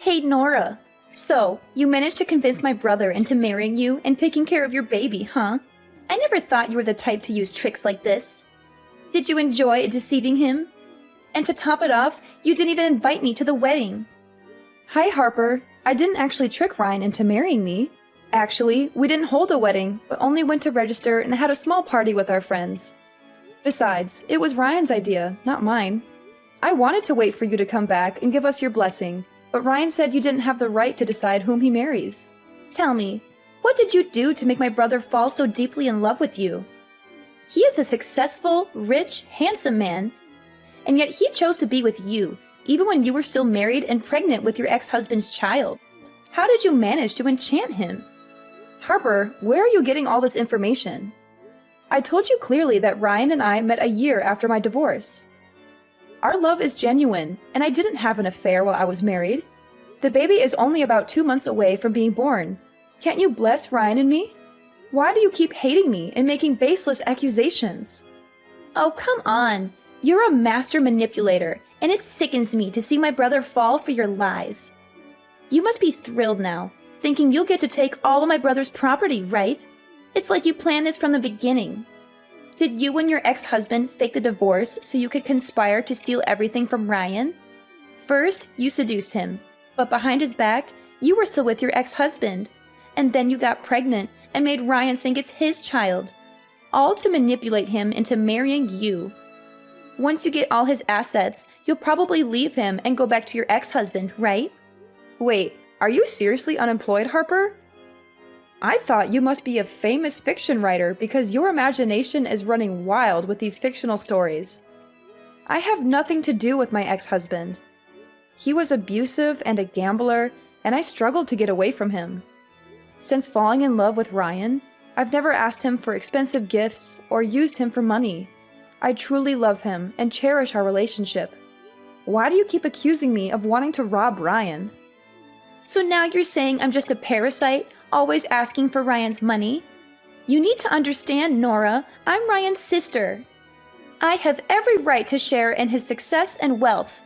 Hey, Nora. So, you managed to convince my brother into marrying you and taking care of your baby, huh? I never thought you were the type to use tricks like this. Did you enjoy deceiving him? And to top it off, you didn't even invite me to the wedding. Hi, Harper. I didn't actually trick Ryan into marrying me. Actually, we didn't hold a wedding, but only went to register and had a small party with our friends. Besides, it was Ryan's idea, not mine. I wanted to wait for you to come back and give us your blessing, but Ryan said you didn't have the right to decide whom he marries. Tell me, what did you do to make my brother fall so deeply in love with you? He is a successful, rich, handsome man, and yet he chose to be with you, even when you were still married and pregnant with your ex-husband's child. How did you manage to enchant him? Harper, where are you getting all this information? I told you clearly that Ryan and I met a year after my divorce. Our love is genuine, and I didn't have an affair while I was married. The baby is only about 2 months away from being born. Can't you bless Ryan and me? Why do you keep hating me and making baseless accusations? Oh, come on. You're a master manipulator, and it sickens me to see my brother fall for your lies. You must be thrilled now, thinking you'll get to take all of my brother's property, right? It's like you planned this from the beginning. Did you and your ex-husband fake the divorce so you could conspire to steal everything from Ryan? First, you seduced him, but behind his back, you were still with your ex-husband. And then you got pregnant and made Ryan think it's his child. All to manipulate him into marrying you. Once you get all his assets, you'll probably leave him and go back to your ex-husband, right? Wait, are you seriously unemployed, Harper? I thought you must be a famous fiction writer because your imagination is running wild with these fictional stories. I have nothing to do with my ex-husband. He was abusive and a gambler, and I struggled to get away from him. Since falling in love with Ryan, I've never asked him for expensive gifts or used him for money. I truly love him and cherish our relationship. Why do you keep accusing me of wanting to rob Ryan? So now you're saying I'm just a parasite, always asking for Ryan's money? You need to understand, Nora, I'm Ryan's sister. I have every right to share in his success and wealth.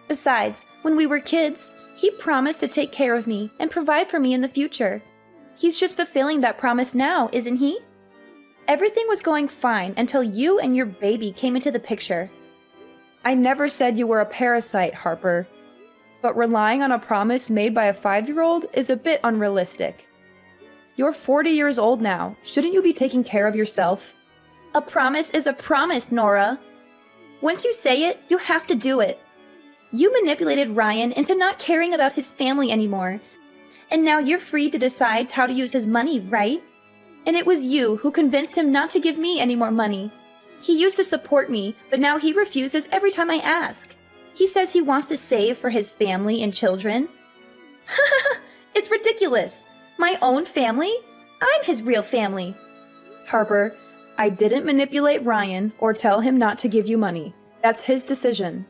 Besides, when we were kids, he promised to take care of me and provide for me in the future. He's just fulfilling that promise now, isn't he? Everything was going fine until you and your baby came into the picture. I never said you were a parasite, Harper. But relying on a promise made by a 5-year-old is a bit unrealistic. You're 40 years old now. Shouldn't you be taking care of yourself? A promise is a promise, Nora. Once you say it, you have to do it. You manipulated Ryan into not caring about his family anymore. And now you're free to decide how to use his money, right? And it was you who convinced him not to give me any more money. He used to support me, but now he refuses every time I ask. He says he wants to save for his family and children. It's ridiculous. My own family? I'm his real family. Harper, I didn't manipulate Ryan or tell him not to give you money. That's his decision.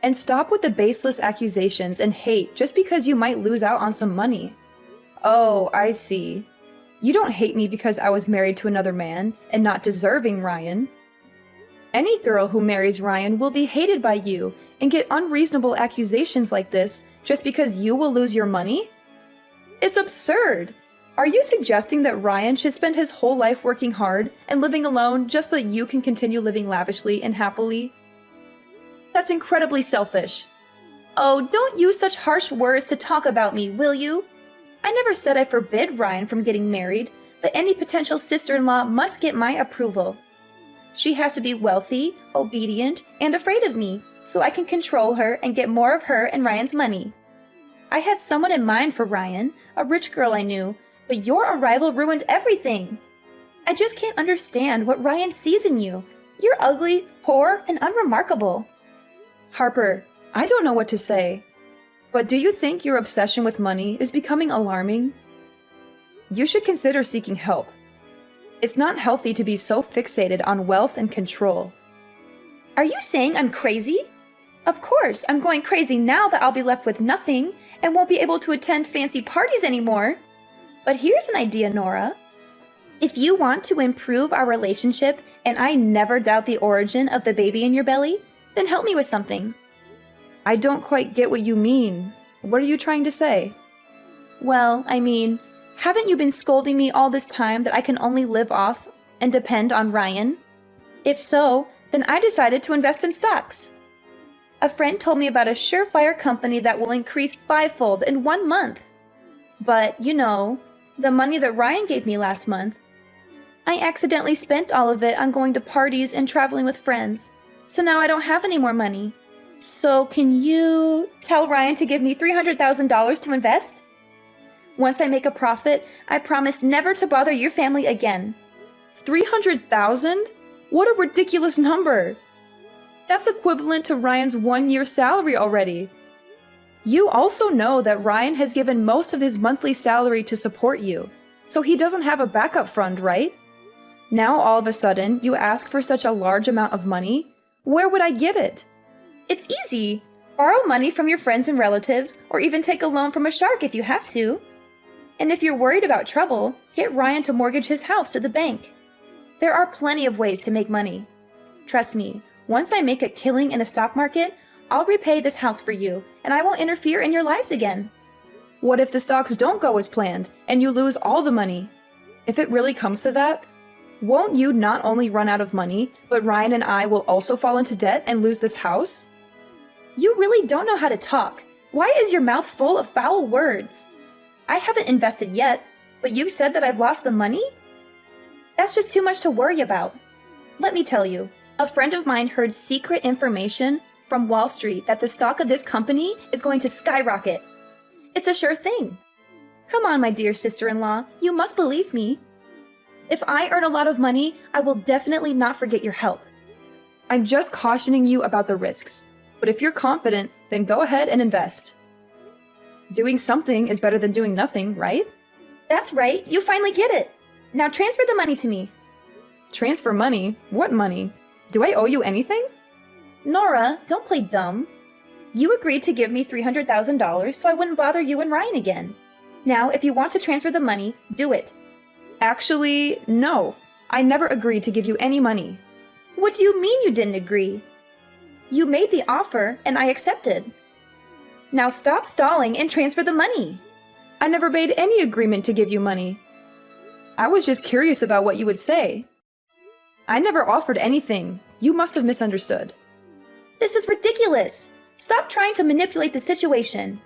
And stop with the baseless accusations and hate just because you might lose out on some money. Oh, I see. You don't hate me because I was married to another man and not deserving Ryan. Any girl who marries Ryan will be hated by you and get unreasonable accusations like this just because you will lose your money? It's absurd! Are you suggesting that Ryan should spend his whole life working hard and living alone just so that you can continue living lavishly and happily? That's incredibly selfish. Oh, don't use such harsh words to talk about me, will you? I never said I forbid Ryan from getting married, but any potential sister-in-law must get my approval. She has to be wealthy, obedient, and afraid of me, so I can control her and get more of her and Ryan's money. I had someone in mind for Ryan, a rich girl I knew, but your arrival ruined everything. I just can't understand what Ryan sees in you. You're ugly, poor, and unremarkable. Harper, I don't know what to say. But do you think your obsession with money is becoming alarming? You should consider seeking help. It's not healthy to be so fixated on wealth and control. Are you saying I'm crazy? Of course, I'm going crazy now that I'll be left with nothing and won't be able to attend fancy parties anymore. But here's an idea, Nora. If you want to improve our relationship and I never doubt the origin of the baby in your belly, then help me with something. I don't quite get what you mean. What are you trying to say? Well, I mean, haven't you been scolding me all this time that I can only live off and depend on Ryan? If so, then I decided to invest in stocks. A friend told me about a surefire company that will increase fivefold in 1 month. But, the money that Ryan gave me last month, I accidentally spent all of it on going to parties and traveling with friends, so now I don't have any more money. So can you tell Ryan to give me $300,000 to invest? Once I make a profit, I promise never to bother your family again. 300,000? What a ridiculous number! That's equivalent to Ryan's 1-year salary already. You also know that Ryan has given most of his monthly salary to support you, so he doesn't have a backup fund, right? Now all of a sudden, you ask for such a large amount of money? Where would I get it? It's easy. Borrow money from your friends and relatives, or even take a loan from a shark if you have to. And if you're worried about trouble, get Ryan to mortgage his house to the bank. There are plenty of ways to make money. Trust me, once I make a killing in the stock market, I'll repay this house for you, and I won't interfere in your lives again. What if the stocks don't go as planned, and you lose all the money? If it really comes to that, won't you not only run out of money, but Ryan and I will also fall into debt and lose this house? You really don't know how to talk. Why is your mouth full of foul words? I haven't invested yet, but you said that I've lost the money? That's just too much to worry about. Let me tell you, a friend of mine heard secret information from Wall Street that the stock of this company is going to skyrocket. It's a sure thing. Come on, my dear sister-in-law, you must believe me. If I earn a lot of money, I will definitely not forget your help. I'm just cautioning you about the risks, but if you're confident, then go ahead and invest. Doing something is better than doing nothing, right? That's right, you finally get it. Now transfer the money to me. Transfer money? What money? Do I owe you anything? Nora, don't play dumb. You agreed to give me $300,000 so I wouldn't bother you and Ryan again. Now, if you want to transfer the money, do it. Actually, no. I never agreed to give you any money. What do you mean you didn't agree? You made the offer and I accepted. Now stop stalling and transfer the money. I never made any agreement to give you money. I was just curious about what you would say. I never offered anything. You must have misunderstood. This is ridiculous. Stop trying to manipulate the situation.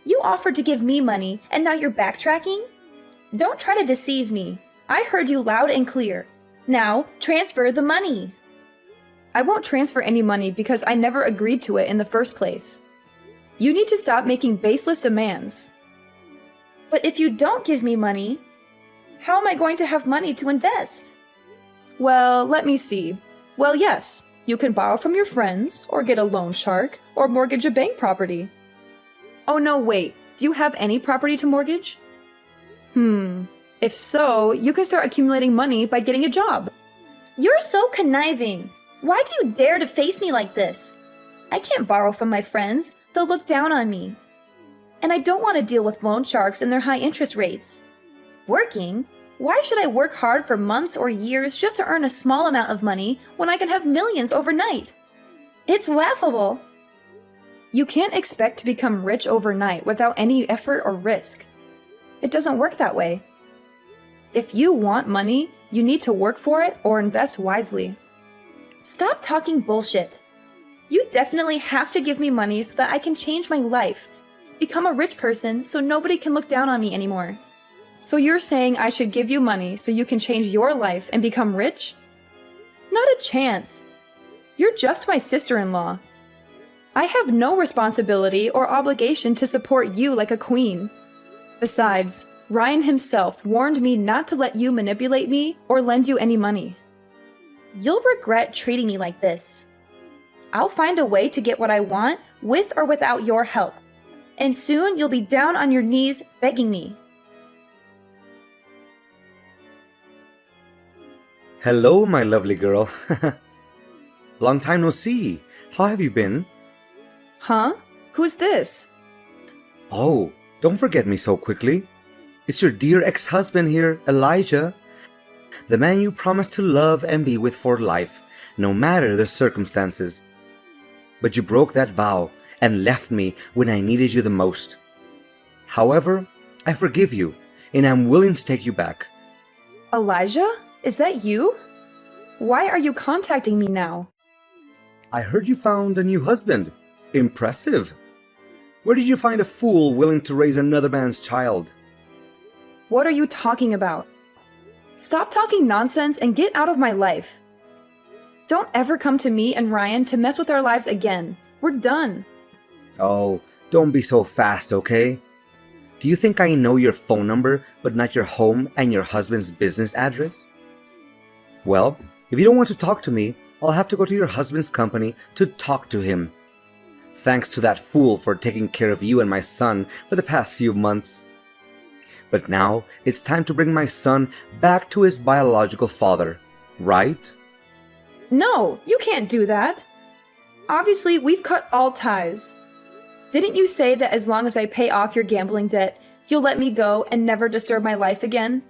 You offered to give me money and now you're backtracking? Don't try to deceive me. I heard you loud and clear. Now, transfer the money. I won't transfer any money because I never agreed to it in the first place. You need to stop making baseless demands. But if you don't give me money, how am I going to have money to invest? Well, let me see. Well, yes, you can borrow from your friends, or get a loan shark, or mortgage a bank property. Oh no, wait, do you have any property to mortgage? If so, you can start accumulating money by getting a job. You're so conniving. Why do you dare to face me like this? I can't borrow from my friends. They'll look down on me. And I don't want to deal with loan sharks and their high interest rates. Working? Why should I work hard for months or years just to earn a small amount of money when I can have millions overnight? It's laughable. You can't expect to become rich overnight without any effort or risk. It doesn't work that way. If you want money, you need to work for it or invest wisely. Stop talking bullshit. You definitely have to give me money so that I can change my life, become a rich person so nobody can look down on me anymore. So you're saying I should give you money so you can change your life and become rich? Not a chance. You're just my sister-in-law. I have no responsibility or obligation to support you like a queen. Besides, Ryan himself warned me not to let you manipulate me or lend you any money. You'll regret treating me like this. I'll find a way to get what I want with or without your help. And soon you'll be down on your knees begging me. Hello, my lovely girl. Long time no see. How have you been? Huh? Who's this? Oh, don't forget me so quickly. It's your dear ex-husband here, Elijah. The man you promised to love and be with for life, no matter the circumstances. But you broke that vow, and left me when I needed you the most. However, I forgive you, and I'm willing to take you back. Elijah? Is that you? Why are you contacting me now? I heard you found a new husband. Impressive. Where did you find a fool willing to raise another man's child? What are you talking about? Stop talking nonsense and get out of my life. Don't ever come to me and Ryan to mess with our lives again. We're done. Oh, don't be so fast, okay? Do you think I know your phone number, but not your home and your husband's business address? Well, if you don't want to talk to me, I'll have to go to your husband's company to talk to him. Thanks to that fool for taking care of you and my son for the past few months. But now, it's time to bring my son back to his biological father, right? No, you can't do that. Obviously, we've cut all ties. Didn't you say that as long as I pay off your gambling debt, you'll let me go and never disturb my life again?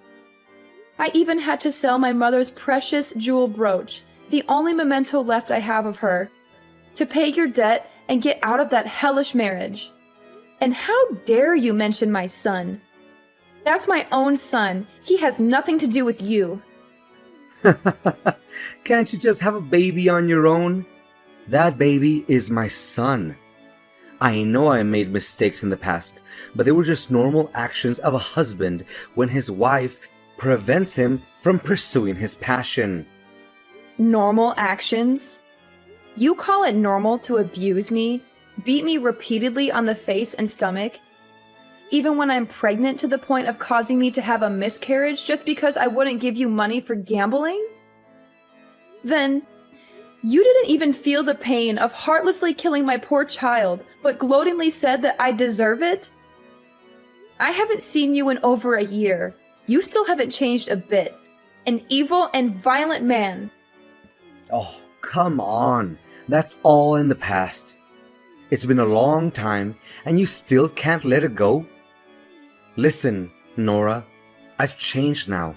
I even had to sell my mother's precious jewel brooch, the only memento left I have of her, to pay your debt and get out of that hellish marriage. And how dare you mention my son? That's my own son. He has nothing to do with you. Can't you just have a baby on your own? That baby is my son. I know I made mistakes in the past, but they were just normal actions of a husband when his wife prevents him from pursuing his passion. Normal actions? You call it normal to abuse me, beat me repeatedly on the face and stomach, even when I'm pregnant to the point of causing me to have a miscarriage just because I wouldn't give you money for gambling? Then, you didn't even feel the pain of heartlessly killing my poor child, but gloatingly said that I deserve it? I haven't seen you in over a year. You still haven't changed a bit. An evil and violent man. Oh, come on. That's all in the past. It's been a long time, and you still can't let it go? Listen, Nora, I've changed now.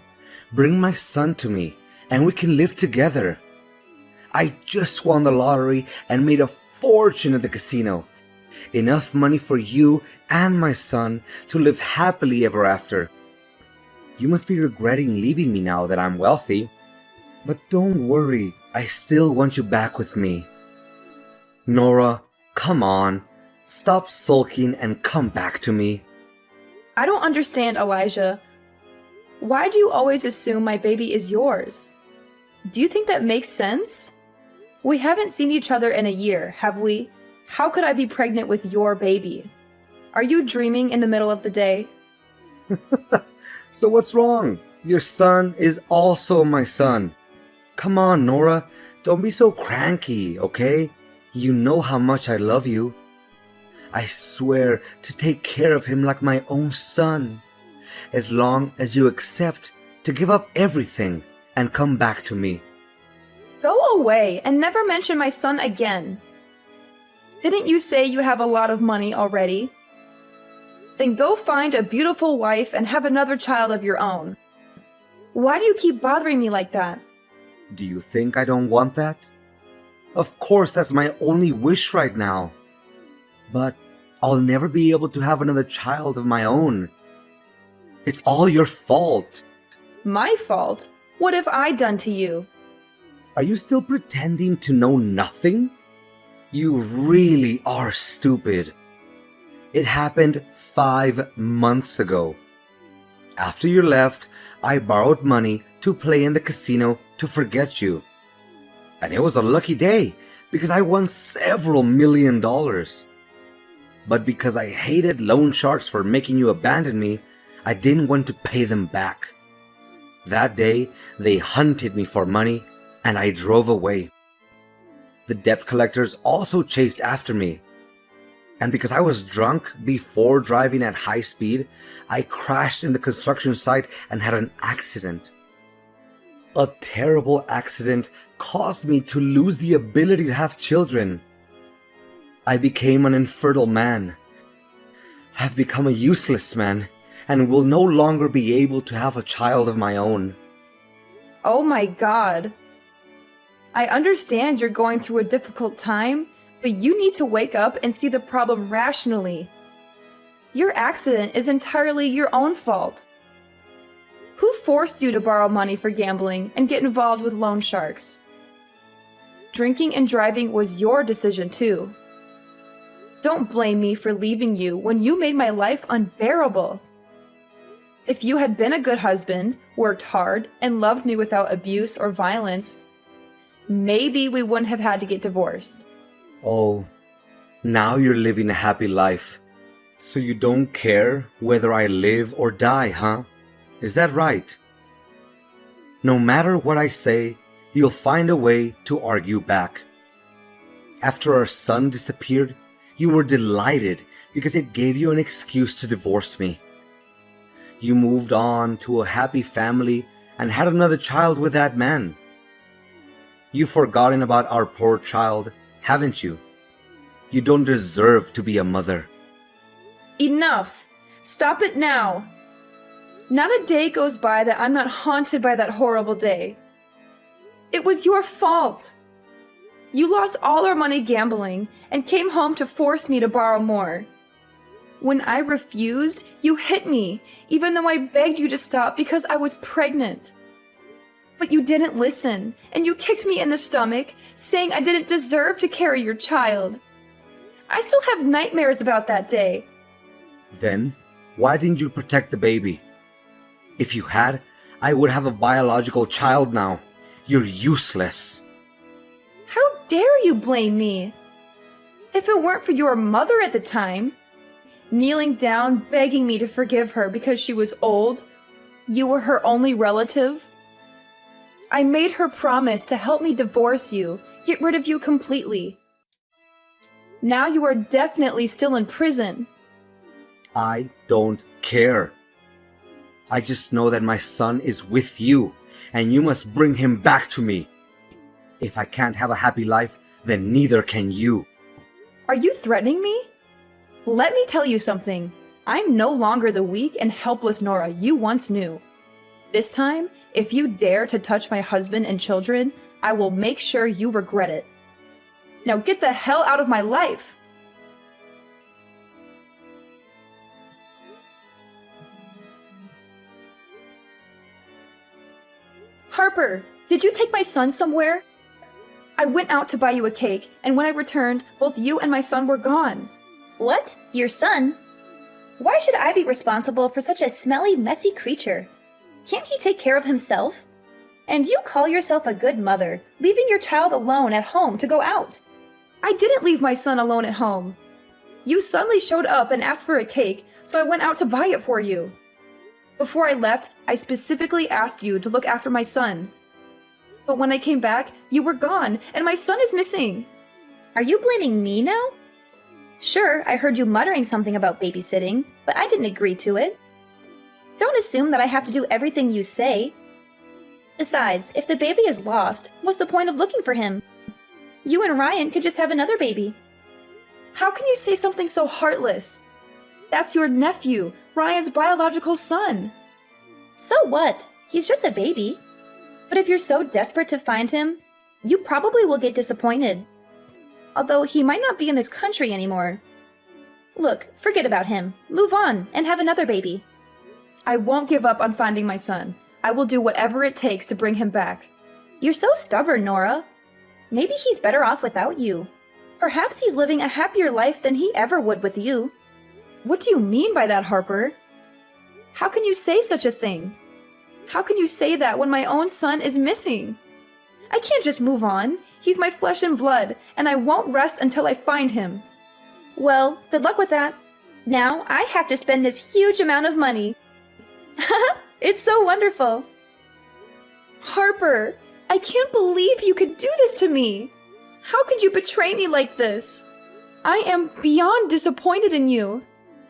Bring my son to me, and we can live together. I just won the lottery and made a fortune at the casino. Enough money for you and my son to live happily ever after. You must be regretting leaving me now that I'm wealthy. But don't worry, I still want you back with me. Nora, come on. Stop sulking and come back to me. I don't understand, Elijah. Why do you always assume my baby is yours? Do you think that makes sense? We haven't seen each other in a year, have we? How could I be pregnant with your baby? Are you dreaming in the middle of the day? So what's wrong? Your son is also my son. Come on, Nora. Don't be so cranky, okay? You know how much I love you. I swear to take care of him like my own son. As long as you accept to give up everything and come back to me. Go away and never mention my son again. Didn't you say you have a lot of money already? Then go find a beautiful wife and have another child of your own. Why do you keep bothering me like that? Do you think I don't want that? Of course, that's my only wish right now. But I'll never be able to have another child of my own. It's all your fault. My fault? What have I done to you? Are you still pretending to know nothing? You really are stupid. It happened 5 months ago. After you left, I borrowed money to play in the casino to forget you. And it was a lucky day because I won several $1,000,000. But because I hated loan sharks for making you abandon me, I didn't want to pay them back. That day, they hunted me for money and I drove away. The debt collectors also chased after me. And because I was drunk before driving at high speed, I crashed in the construction site and had an accident. A terrible accident caused me to lose the ability to have children. I became an infertile man. I've become a useless man and will no longer be able to have a child of my own. Oh my God. I understand you're going through a difficult time, But you need to wake up and see the problem rationally. Your accident is entirely your own fault. Who forced you to borrow money for gambling and get involved with loan sharks? Drinking and driving was your decision too. Don't blame me for leaving you when you made my life unbearable. If you had been a good husband, worked hard, and loved me without abuse or violence, maybe we wouldn't have had to get divorced. Oh, now you're living a happy life. So you don't care whether I live or die, huh? Is that right? No matter what I say, you'll find a way to argue back. After our son disappeared, you were delighted because it gave you an excuse to divorce me. You moved on to a happy family and had another child with that man. You've forgotten about our poor child, haven't you? You don't deserve to be a mother. Enough! Stop it now! Not a day goes by that I'm not haunted by that horrible day. It was your fault. You lost all our money gambling and came home to force me to borrow more. When I refused, you hit me, even though I begged you to stop because I was pregnant. But you didn't listen, and you kicked me in the stomach, saying I didn't deserve to carry your child. I still have nightmares about that day. Then, why didn't you protect the baby? If you had, I would have a biological child now. You're useless. How dare you blame me? If it weren't for your mother at the time, kneeling down begging me to forgive her because she was old, you were her only relative. I made her promise to help me divorce you, get rid of you completely. Now you are definitely still in prison. I don't care. I just know that my son is with you, and you must bring him back to me. If I can't have a happy life, then neither can you. Are you threatening me? Let me tell you something. I'm no longer the weak and helpless Nora you once knew. This time, if you dare to touch my husband and children, I will make sure you regret it. Now get the hell out of my life! Harper, did you take my son somewhere? I went out to buy you a cake, and when I returned, both you and my son were gone. What? Your son? Why should I be responsible for such a smelly, messy creature? Can't he take care of himself? And you call yourself a good mother, leaving your child alone at home to go out. I didn't leave my son alone at home. You suddenly showed up and asked for a cake, so I went out to buy it for you. Before I left, I specifically asked you to look after my son. But when I came back, you were gone, and my son is missing. Are you blaming me now? Sure, I heard you muttering something about babysitting, but I didn't agree to it. Don't assume that I have to do everything you say. Besides, if the baby is lost, what's the point of looking for him? You and Ryan could just have another baby. How can you say something so heartless? That's your nephew, Ryan's biological son. So what? He's just a baby. But if you're so desperate to find him, you probably will get disappointed. Although he might not be in this country anymore. Look, forget about him. Move on and have another baby. I won't give up on finding my son. I will do whatever it takes to bring him back. You're so stubborn, Nora. Maybe he's better off without you. Perhaps he's living a happier life than he ever would with you. What do you mean by that, Harper? How can you say such a thing? How can you say that when my own son is missing? I can't just move on. He's my flesh and blood, and I won't rest until I find him. Well, good luck with that. Now I have to spend this huge amount of money. It's so wonderful. Harper, I can't believe you could do this to me. How could you betray me like this? I am beyond disappointed in you.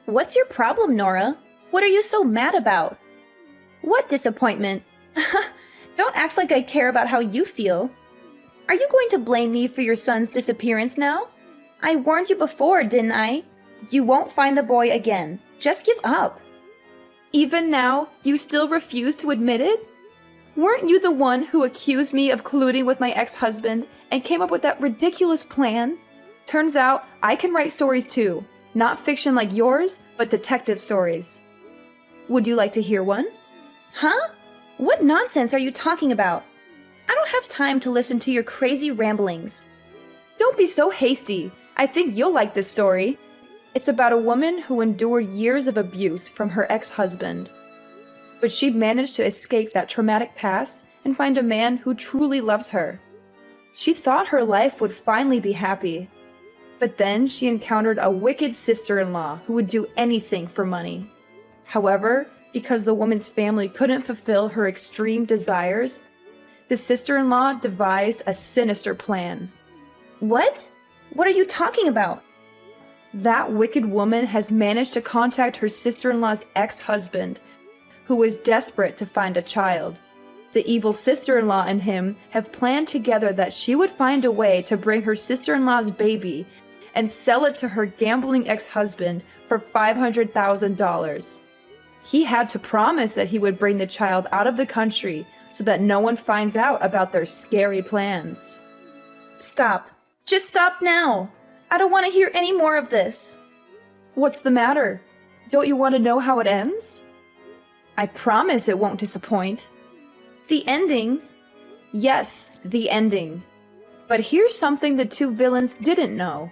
What's your problem, Nora? What are you so mad about? What disappointment? Don't act like I care about how you feel. Are you going to blame me for your son's disappearance now? I warned you before, didn't I? You won't find the boy again. Just give up. Even now, you still refuse to admit it? Weren't you the one who accused me of colluding with my ex-husband and came up with that ridiculous plan? Turns out I can write stories too. Not fiction like yours, but detective stories. Would you like to hear one? Huh? What nonsense are you talking about? I don't have time to listen to your crazy ramblings. Don't be so hasty. I think you'll like this story. It's about a woman who endured years of abuse from her ex-husband. But she managed to escape that traumatic past and find a man who truly loves her. She thought her life would finally be happy. But then she encountered a wicked sister-in-law who would do anything for money. However, because the woman's family couldn't fulfill her extreme desires, the sister-in-law devised a sinister plan. What? What are you talking about? That wicked woman has managed to contact her sister-in-law's ex-husband, who was desperate to find a child. The evil sister-in-law and him have planned together that she would find a way to bring her sister-in-law's baby and sell it to her gambling ex-husband for $500,000. He had to promise that he would bring the child out of the country so that no one finds out about their scary plans. Stop. Just stop now. I don't want to hear any more of this. What's the matter? Don't you want to know how it ends? I promise it won't disappoint. The ending? Yes, the ending. But here's something the two villains didn't know.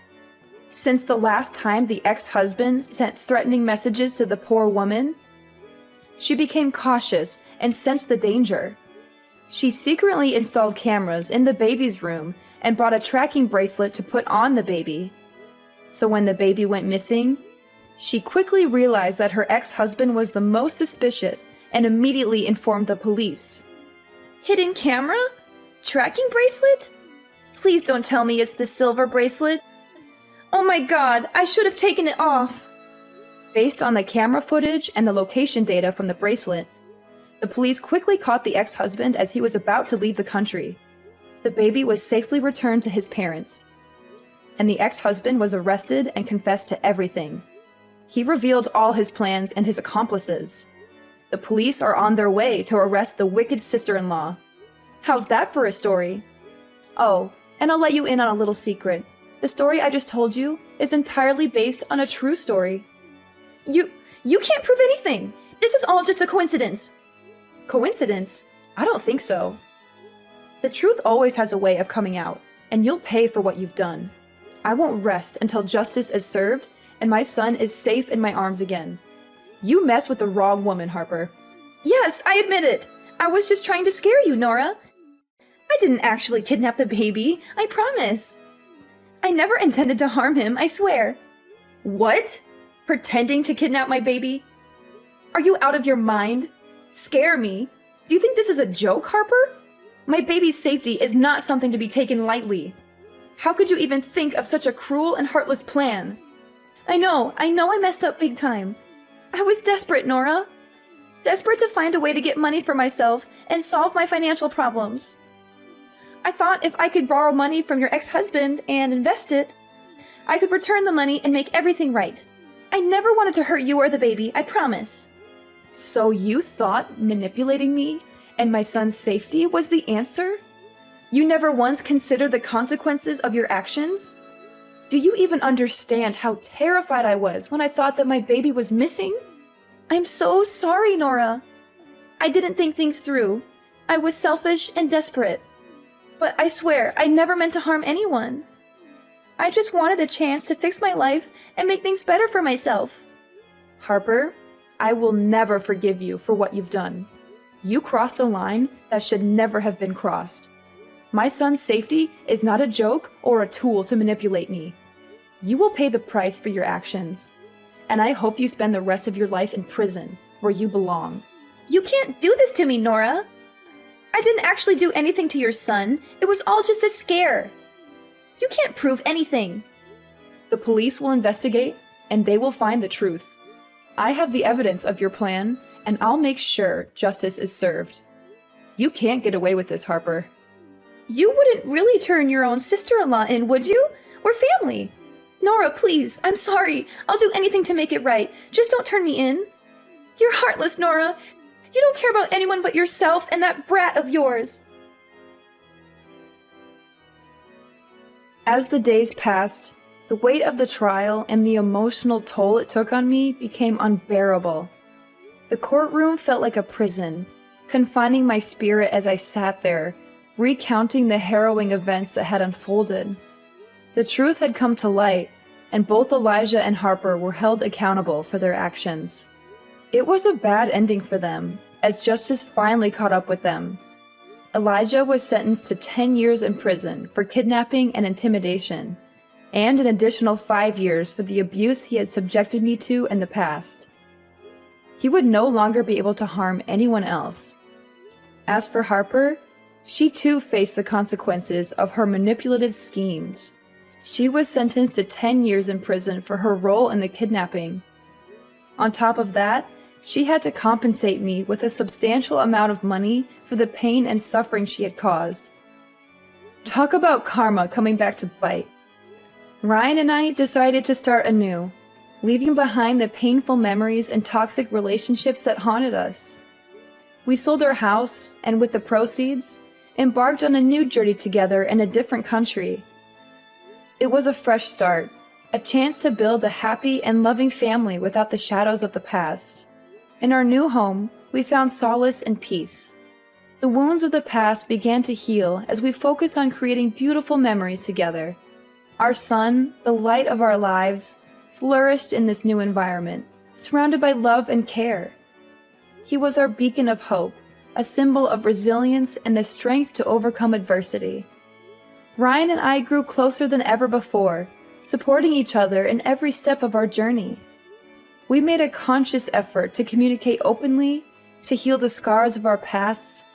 Since the last time the ex-husband sent threatening messages to the poor woman, she became cautious and sensed the danger. She secretly installed cameras in the baby's room and brought a tracking bracelet to put on the baby. So when the baby went missing, she quickly realized that her ex-husband was the most suspicious and immediately informed the police. Hidden camera? Tracking bracelet? Please don't tell me it's the silver bracelet. Oh my god, I should have taken it off. Based on the camera footage and the location data from the bracelet, the police quickly caught the ex-husband as he was about to leave the country. The baby was safely returned to his parents, and the ex-husband was arrested and confessed to everything. He revealed all his plans and his accomplices. The police are on their way to arrest the wicked sister-in-law. How's that for a story? Oh, and I'll let you in on a little secret. The story I just told you is entirely based on a true story. You can't prove anything. This is all just a coincidence. Coincidence? I don't think so. The truth always has a way of coming out, and you'll pay for what you've done. I won't rest until justice is served and my son is safe in my arms again. You messed with the wrong woman, Harper. Yes, I admit it. I was just trying to scare you, Nora. I didn't actually kidnap the baby, I promise. I never intended to harm him, I swear. What? Pretending to kidnap my baby? Are you out of your mind? Scare me? Do you think this is a joke, Harper? My baby's safety is not something to be taken lightly. How could you even think of such a cruel and heartless plan? I know I messed up big time. I was desperate, Nora. Desperate to find a way to get money for myself and solve my financial problems. I thought if I could borrow money from your ex-husband and invest it, I could return the money and make everything right. I never wanted to hurt you or the baby, I promise. So you thought manipulating me and my son's safety was the answer? You never once considered the consequences of your actions? Do you even understand how terrified I was when I thought that my baby was missing? I'm so sorry, Nora. I didn't think things through. I was selfish and desperate. But I swear, I never meant to harm anyone. I just wanted a chance to fix my life and make things better for myself. Harper, I will never forgive you for what you've done. You crossed a line that should never have been crossed. My son's safety is not a joke or a tool to manipulate me. You will pay the price for your actions, and I hope you spend the rest of your life in prison, where you belong. You can't do this to me, Nora. I didn't actually do anything to your son. It was all just a scare. You can't prove anything. The police will investigate, and they will find the truth. I have the evidence of your plan, and I'll make sure justice is served. You can't get away with this, Harper. You wouldn't really turn your own sister-in-law in, would you? We're family. Nora, please, I'm sorry. I'll do anything to make it right. Just don't turn me in. You're heartless, Nora. You don't care about anyone but yourself and that brat of yours. As the days passed, The weight of the trial and the emotional toll it took on me became unbearable. The courtroom felt like a prison, confining my spirit as I sat there, recounting the harrowing events that had unfolded. The truth had come to light, and both Elijah and Harper were held accountable for their actions. It was a bad ending for them, as justice finally caught up with them. Elijah was sentenced to 10 years in prison for kidnapping and intimidation, and an additional 5 years for the abuse he had subjected me to in the past. He would no longer be able to harm anyone else. As for Harper, she too faced the consequences of her manipulative schemes. She was sentenced to 10 years in prison for her role in the kidnapping. On top of that, she had to compensate me with a substantial amount of money for the pain and suffering she had caused. Talk about karma coming back to bite. Ryan and I decided to start anew, leaving behind the painful memories and toxic relationships that haunted us. We sold our house, and with the proceeds, embarked on a new journey together in a different country. It was a fresh start, a chance to build a happy and loving family without the shadows of the past. In our new home, we found solace and peace. The wounds of the past began to heal as we focused on creating beautiful memories together. Our son, the light of our lives, flourished in this new environment, surrounded by love and care. He was our beacon of hope, a symbol of resilience and the strength to overcome adversity. Ryan and I grew closer than ever before, supporting each other in every step of our journey. We made a conscious effort to communicate openly, to heal the scars of our pasts,